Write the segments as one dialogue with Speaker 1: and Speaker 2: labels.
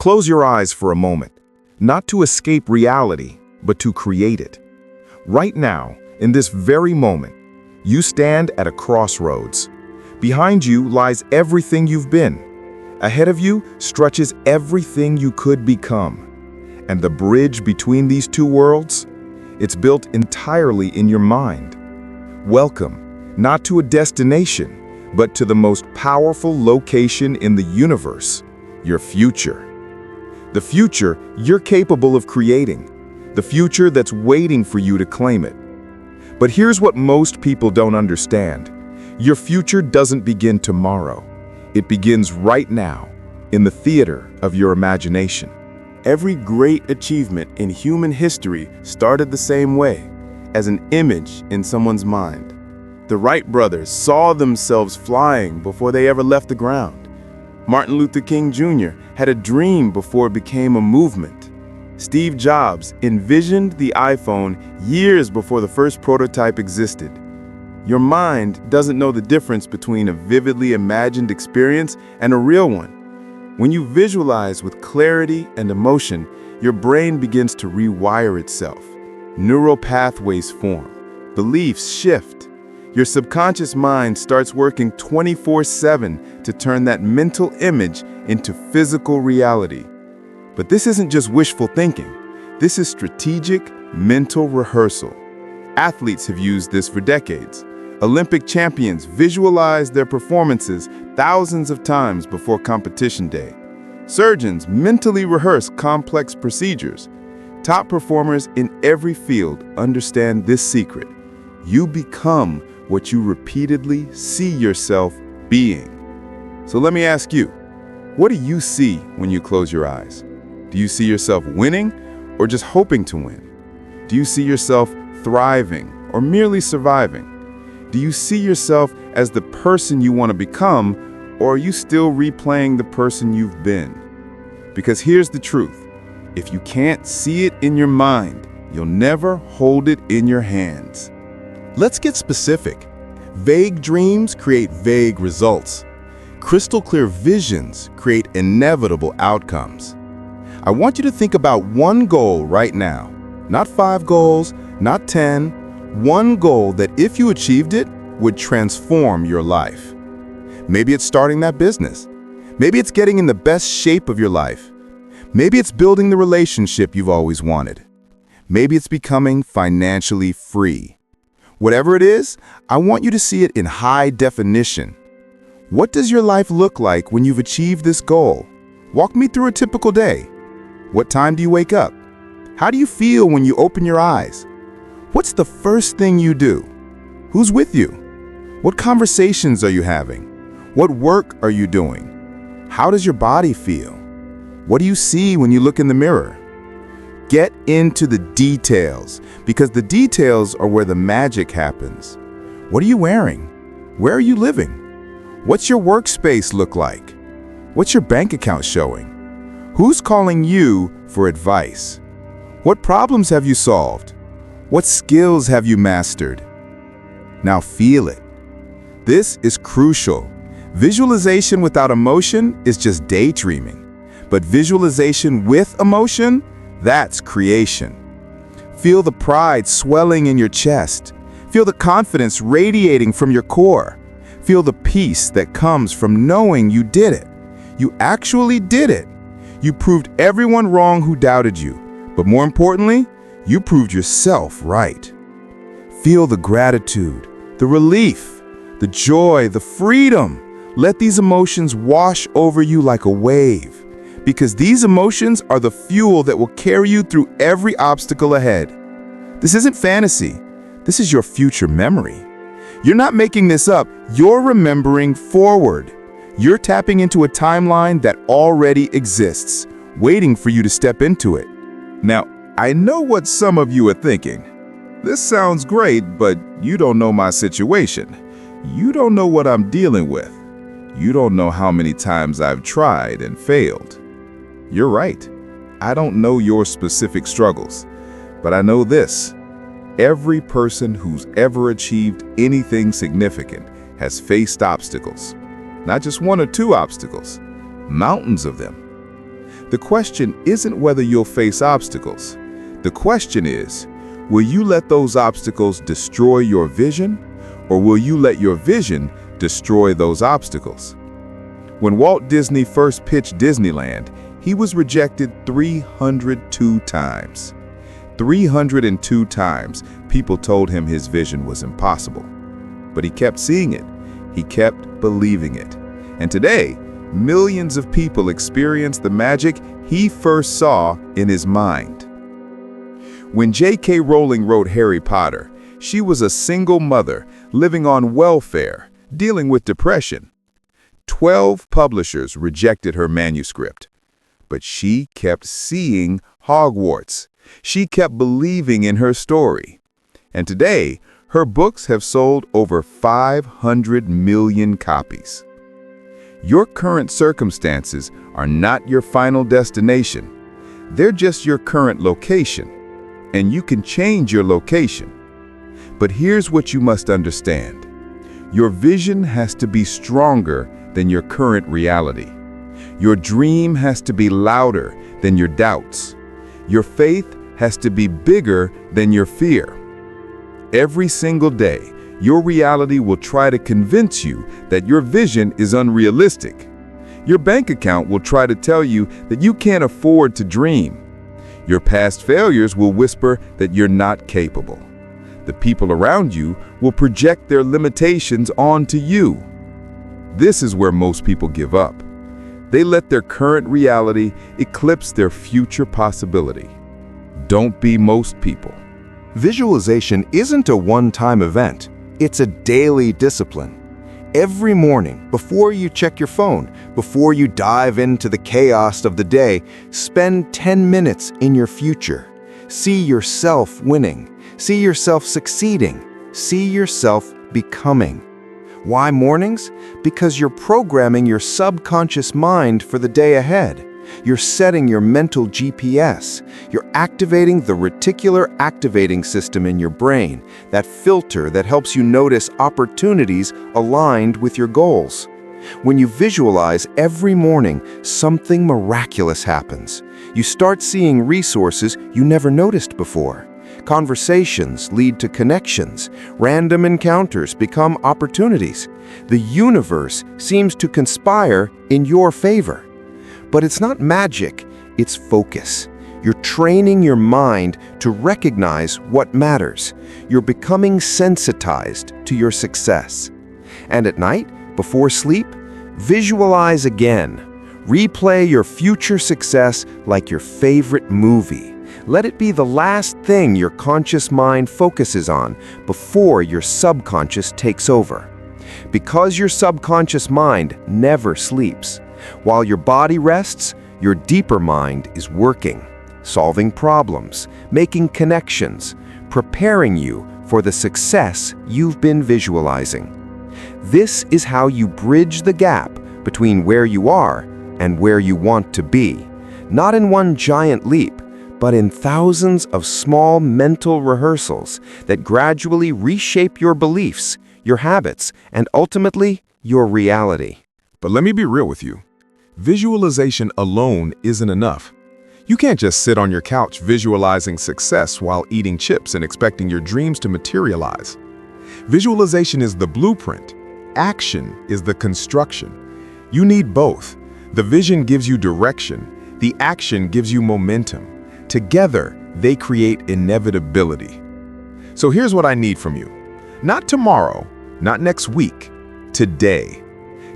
Speaker 1: Close your eyes for a moment, not to escape reality, but to create it. Right now, in this very moment, you stand at a crossroads. Behind you lies everything you've been. Ahead of you stretches everything you could become. And the bridge between these two worlds? It's built entirely in your mind. Welcome, not to a destination, but to the most powerful location in the universe, your future. The future you're capable of creating. The future that's waiting for you to claim it. But here's what most people don't understand. Your future doesn't begin tomorrow. It begins right now, in the theater of your imagination.
Speaker 2: Every great achievement in human history started the same way, as an image in someone's mind. The Wright brothers saw themselves flying before they ever left the ground. Martin Luther King Jr. had a dream before it became a movement. Steve Jobs envisioned the iPhone years before the first prototype existed. Your mind doesn't know the difference between a vividly imagined experience and a real one. When you visualize with clarity and emotion, your brain begins to rewire itself. Neural pathways form. Beliefs shift. Your subconscious mind starts working 24/7 to turn that mental image into physical reality. But this isn't just wishful thinking. This is strategic mental rehearsal. Athletes have used this for decades. Olympic champions visualize their performances thousands of times before competition day. Surgeons mentally rehearse complex procedures. Top performers in every field understand this secret. You become what you repeatedly see yourself being. So let me ask you, what do you see when you close your eyes? Do you see yourself winning or just hoping to win? Do you see yourself thriving or merely surviving? Do you see yourself as the person you want to become, or are you still replaying the person you've been? Because here's the truth. If you can't see it in your mind, you'll never hold it in your hands.
Speaker 3: Let's get specific. Vague dreams create vague results. Crystal clear visions create inevitable outcomes. I want you to think about one goal right now. Not 5 goals, not 10. One goal that if you achieved it, would transform your life. Maybe it's starting that business. Maybe it's getting in the best shape of your life. Maybe it's building the relationship you've always wanted. Maybe it's becoming financially free. Whatever it is, I want you to see it in high definition. What does your life look like when you've achieved this goal? Walk me through a typical day. What time do you wake up? How do you feel when you open your eyes? What's the first thing you do? Who's with you? What conversations are you having? What work are you doing? How does your body feel? What do you see when you look in the mirror? Get into the details, because the details are where the magic happens. What are you wearing? Where are you living? What's your workspace look like? What's your bank account showing? Who's calling you for advice? What problems have you solved? What skills have you mastered? Now feel it. This is crucial. Visualization without emotion is just daydreaming. But visualization with emotion, that's creation. Feel the pride swelling in your chest. Feel the confidence radiating from your core. Feel the peace that comes from knowing you did it. You actually did it. You proved everyone wrong who doubted you. But more importantly, you proved yourself right. Feel the gratitude, the relief, the joy, the freedom. Let these emotions wash over you like a wave, because these emotions are the fuel that will carry you through every obstacle ahead. This isn't fantasy. This is your future memory. You're not making this up. You're remembering forward. You're tapping into a timeline that already exists, waiting for you to step into it. Now, I know what some of you are thinking. This sounds great, but you don't know my situation. You don't know what I'm dealing with. You don't know how many times I've tried and failed. You're right. I don't know your specific struggles, but I know this. Every person who's ever achieved anything significant has faced obstacles. Not just 1 or 2 obstacles, mountains of them. The question isn't whether you'll face obstacles. The question is, will you let those obstacles destroy your vision, or will you let your vision destroy those obstacles? When Walt Disney first pitched Disneyland, he was rejected 302 times. 302 times people told him his vision was impossible. But he kept seeing it. He kept believing it. And today, millions of people experience the magic he first saw in his mind. When J.K. Rowling wrote Harry Potter, she was a single mother living on welfare, dealing with depression. 12 publishers rejected her manuscript. But she kept seeing Hogwarts. She kept believing in her story. And today, her books have sold over 500 million copies. Your current circumstances are not your final destination. They're just your current location. And you can change your location. But here's what you must understand. Your vision has to be stronger than your current reality. Your dream has to be louder than your doubts. Your faith has to be bigger than your fear. Every single day, your reality will try to convince you that your vision is unrealistic. Your bank account will try to tell you that you can't afford to dream. Your past failures will whisper that you're not capable. The people around you will project their limitations onto you. This is where most people give up. They let their current reality eclipse their future possibility. Don't be most people.
Speaker 1: Visualization isn't a one-time event. It's a daily discipline. Every morning, before you check your phone, before you dive into the chaos of the day, spend 10 minutes in your future. See yourself winning. See yourself succeeding. See yourself becoming. Why mornings? Because you're programming your subconscious mind for the day ahead. You're setting your mental GPS. You're activating the reticular activating system in your brain, that filter that helps you notice opportunities aligned with your goals. When you visualize every morning, something miraculous happens. You start seeing resources you never noticed before. Conversations lead to connections. Random encounters become opportunities. The universe seems to conspire in your favor. But it's not magic, it's focus. You're training your mind to recognize what matters. You're becoming sensitized to your success. And at night, before sleep, visualize again. Replay your future success like your favorite movie. Let it be the last thing your conscious mind focuses on before your subconscious takes over. Because your subconscious mind never sleeps. While your body rests, your deeper mind is working, solving problems, making connections, preparing you for the success you've been visualizing. This is how you bridge the gap between where you are and where you want to be, not in one giant leap, but in thousands of small mental rehearsals that gradually reshape your beliefs, your habits, and ultimately, your reality.
Speaker 3: But let me be real with you. Visualization alone isn't enough. You can't just sit on your couch visualizing success while eating chips and expecting your dreams to materialize. Visualization is the blueprint. Action is the construction. You need both. The vision gives you direction. The action gives you momentum. Together, they create inevitability. So here's what I need from you. Not tomorrow, not next week, today.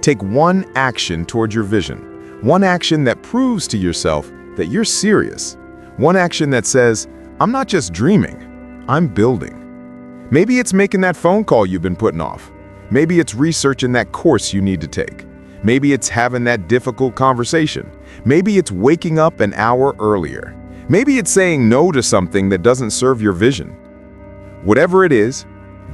Speaker 3: Take one action toward your vision. One action that proves to yourself that you're serious. One action that says, I'm not just dreaming, I'm building. Maybe it's making that phone call you've been putting off. Maybe it's researching that course you need to take. Maybe it's having that difficult conversation. Maybe it's waking up an hour earlier. Maybe it's saying no to something that doesn't serve your vision. Whatever it is,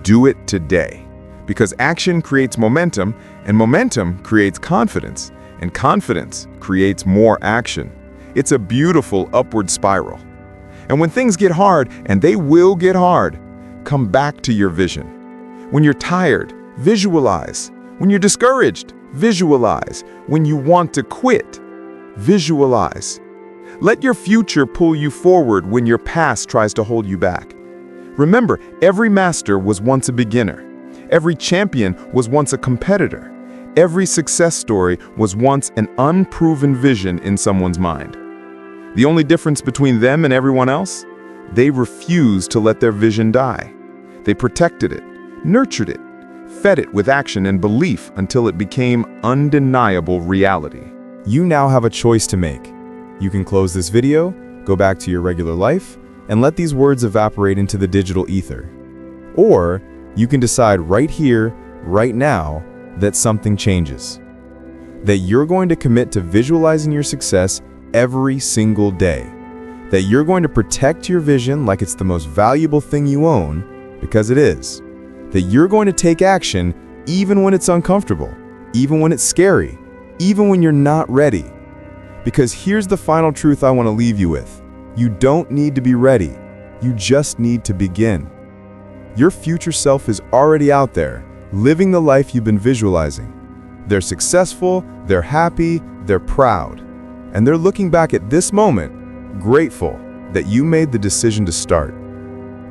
Speaker 3: do it today. Because action creates momentum, and momentum creates confidence, and confidence creates more action. It's a beautiful upward spiral. And when things get hard, and they will get hard, come back to your vision. When you're tired, visualize. When you're discouraged, visualize. When you want to quit, visualize.
Speaker 1: Let your future pull you forward when your past tries to hold you back. Remember, every master was once a beginner. Every champion was once a competitor. Every success story was once an unproven vision in someone's mind. The only difference between them and everyone else? They refused to let their vision die. They protected it, nurtured it, fed it with action and belief until it became undeniable reality.
Speaker 3: You now have a choice to make. You can close this video, go back to your regular life, and let these words evaporate into the digital ether. Or you can decide right here, right now, that something changes. That you're going to commit to visualizing your success every single day. That you're going to protect your vision like it's the most valuable thing you own, because it is. That you're going to take action even when it's uncomfortable, even when it's scary, even when you're not ready. Because here's the final truth I want to leave you with. You don't need to be ready. You just need to begin. Your future self is already out there, living the life you've been visualizing. They're successful, they're happy, they're proud. And they're looking back at this moment, grateful that you made the decision to start.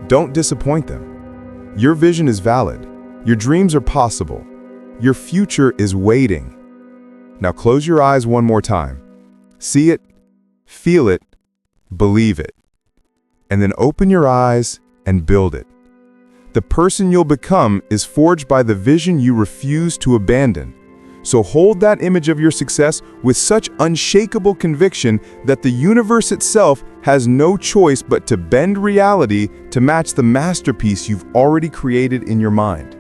Speaker 3: Don't disappoint them. Your vision is valid. Your dreams are possible. Your future is waiting. Now close your eyes one more time. See it, feel it, believe it. And then open your eyes and build it. The person you'll become is forged by the vision you refuse to abandon. So hold that image of your success with such unshakable conviction that the universe itself has no choice but to bend reality to match the masterpiece you've already created in your mind.